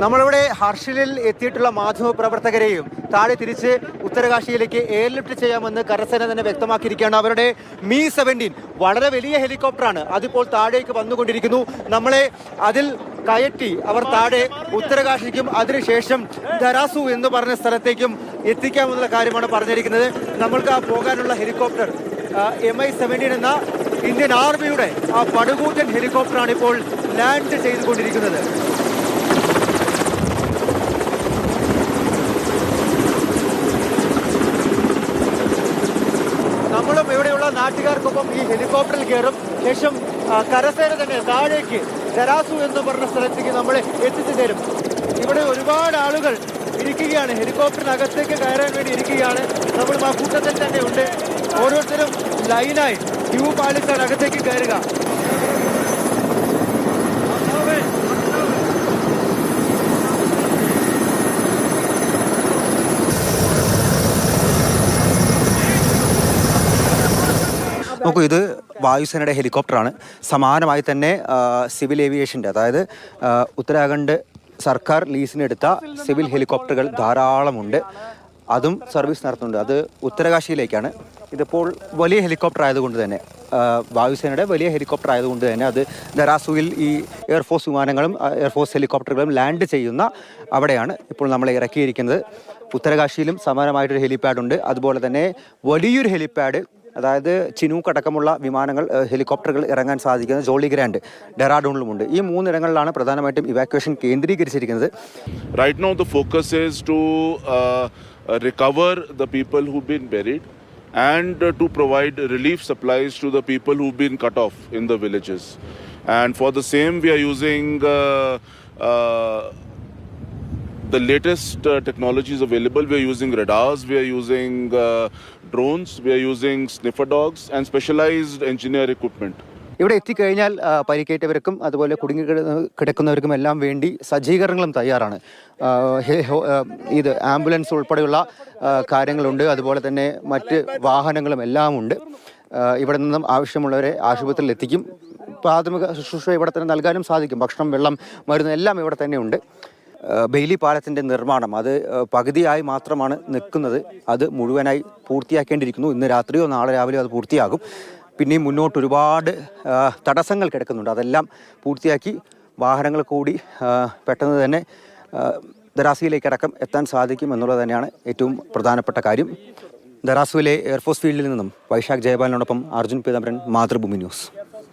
നമ്മളിവിടെ ഹർഷിലിൽ എത്തിയിട്ടുള്ള മാധ്യമപ്രവർത്തകരെയും താഴെ തിരിച്ച് ഉത്തരകാശിയിലേക്ക് എയർലിഫ്റ്റ് ചെയ്യാമെന്ന് കരസേന തന്നെ വ്യക്തമാക്കിയിരിക്കുകയാണ്. അവരുടെ Mi-17 വളരെ വലിയ ഹെലികോപ്റ്ററാണ്, അതിപ്പോൾ താഴേക്ക് വന്നുകൊണ്ടിരിക്കുന്നു. നമ്മളെ അതിൽ കയറ്റി അവർ താഴെ ഉത്തരകാശിക്കും അതിനുശേഷം ധരാസു എന്ന് പറഞ്ഞ സ്ഥലത്തേക്കും എത്തിക്കാമെന്നുള്ള കാര്യമാണ് പറഞ്ഞിരിക്കുന്നത്. നമ്മൾക്ക് ആ പോകാനുള്ള ഹെലികോപ്റ്റർ Mi-17 എന്ന ഇന്ത്യൻ ആർമിയുടെ ആ പടുകൂറ്റൻ ഹെലികോപ്റ്ററാണ് ഇപ്പോൾ ലാൻഡ് ചെയ്തുകൊണ്ടിരിക്കുന്നത്. നമ്മളും ഇവിടെയുള്ള നാട്ടുകാർക്കൊപ്പം ഈ ഹെലികോപ്റ്ററിൽ കയറും. ശേഷം കരസേന തന്നെ താഴേക്ക് ധരാസു എന്ന് പറഞ്ഞ സ്ഥലത്തേക്ക് നമ്മളെ എത്തിച്ചു തരും. ഇവിടെ ഒരുപാട് ആളുകൾ ഇരിക്കുകയാണ്, ഹെലികോപ്റ്ററിനകത്തേക്ക് കയറാൻ വേണ്ടി ഇരിക്കുകയാണ്. നമ്മളും ആ കൂട്ടത്തിൽ തന്നെ ഉണ്ട്. ഓരോരുത്തരും ലൈനായി ക്യൂ പാലിച്ചാണ് അകത്തേക്ക് കയറുക. നോക്കൂ, ഇത് വായുസേനയുടെ ഹെലികോപ്റ്ററാണ്. സമാനമായി തന്നെ സിവിൽ ഏവിയേഷൻ്റെ, അതായത് ഉത്തരാഖണ്ഡ് സർക്കാർ ലീസിനെടുത്ത സിവിൽ ഹെലികോപ്റ്ററുകൾ ധാരാളമുണ്ട്. അതും സർവീസ് നടത്തുന്നുണ്ട്. അത് ഉത്തരകാശിയിലേക്കാണ്. ഇതിപ്പോൾ വലിയ ഹെലികോപ്റ്റർ ആയതുകൊണ്ട് തന്നെ, വായുസേനയുടെ വലിയ ഹെലികോപ്റ്റർ ആയതുകൊണ്ട് തന്നെ അത് ധരാസുവിൽ ഈ എയർഫോഴ്സ് വിമാനങ്ങളും എയർഫോഴ്സ് ഹെലികോപ്റ്ററുകളും ലാൻഡ് ചെയ്യുന്ന അവിടെയാണ് ഇപ്പോൾ നമ്മളെ ഇറക്കിയിരിക്കുന്നത്. ഉത്തരകാശിയിലും സമാനമായിട്ടൊരു ഹെലിപാഡുണ്ട്. അതുപോലെ തന്നെ വലിയൊരു ഹെലിപാഡ്, അതായത് ചിനൂക്ക് അടക്കമുള്ള വിമാനങ്ങൾ ഹെലികോപ്റ്ററുകൾ ഇറങ്ങാൻ സാധിക്കുന്ന ജോളി ഗ്രാൻഡ് ഡെറാഡൂണിലുമുണ്ട്. ഈ മൂന്നിടങ്ങളിലാണ് പ്രധാനമായിട്ടും ഇവാക്വേഷൻ കേന്ദ്രീകരിച്ചിരിക്കുന്നത്. Right now the focus is to recover the people who've been buried and to provide relief supplies to the people who've been cut off in the villages. And for the same we are using the latest technologies available. We are using radars, we are using drones, we are using sniffer dogs and specialized engineer equipment. ഇവിടെ എത്തിക്കഴിഞ്ഞാൽ പരിക്കേറ്റവർക്കും അതുപോലെ കുടുങ്ങി കിടക്കുന്നവർക്കും എല്ലാം വേണ്ടി സജ്ജീകരണങ്ങളും തയ്യാറാണ്. ഇത് ambulance ഉൾപ്പെടെയുള്ള കാര്യങ്ങളുണ്ട്. അതുപോലെ തന്നെ മറ്റ് വാഹനങ്ങളും എല്ലാം ഉണ്ട്. ഇവിടെ നിന്നും ആവശ്യമുള്ളവരെ ആശുപത്രിയിൽ എത്തിക്കും. പ്രാഥമിക ശുശ്രൂഷ ഇവിടെ തന്നെ നൽകാനും സാധിക്കും. ഭക്ഷണം, വെള്ളം, മരുന്ന് എല്ലാം ഇവിടെ തന്നെ ഉണ്ട്. ബെയിലി പാലത്തിൻ്റെ നിർമ്മാണം അത് പകുതിയായി മാത്രമാണ് നിൽക്കുന്നത്. അത് മുഴുവനായി പൂർത്തിയാക്കേണ്ടിയിരിക്കുന്നു. ഇന്ന് രാത്രിയോ നാളെ രാവിലെയോ അത് പൂർത്തിയാകും. പിന്നെയും മുന്നോട്ട് ഒരുപാട് തടസ്സങ്ങൾ കിടക്കുന്നുണ്ട്. അതെല്ലാം പൂർത്തിയാക്കി വാഹനങ്ങൾ കൂടി പെട്ടെന്ന് തന്നെ ധരാസുവിലേക്കടക്കം എത്താൻ സാധിക്കും എന്നുള്ളത് തന്നെയാണ് ഏറ്റവും പ്രധാനപ്പെട്ട കാര്യം. ധരാസുവിലെ എയർഫോഴ്സ് ഫീൽഡിൽ നിന്നും വൈശാഖ് ജയപാലിനോടൊപ്പം അർജുൻ പീതാംബരൻ, മാതൃഭൂമി ന്യൂസ്.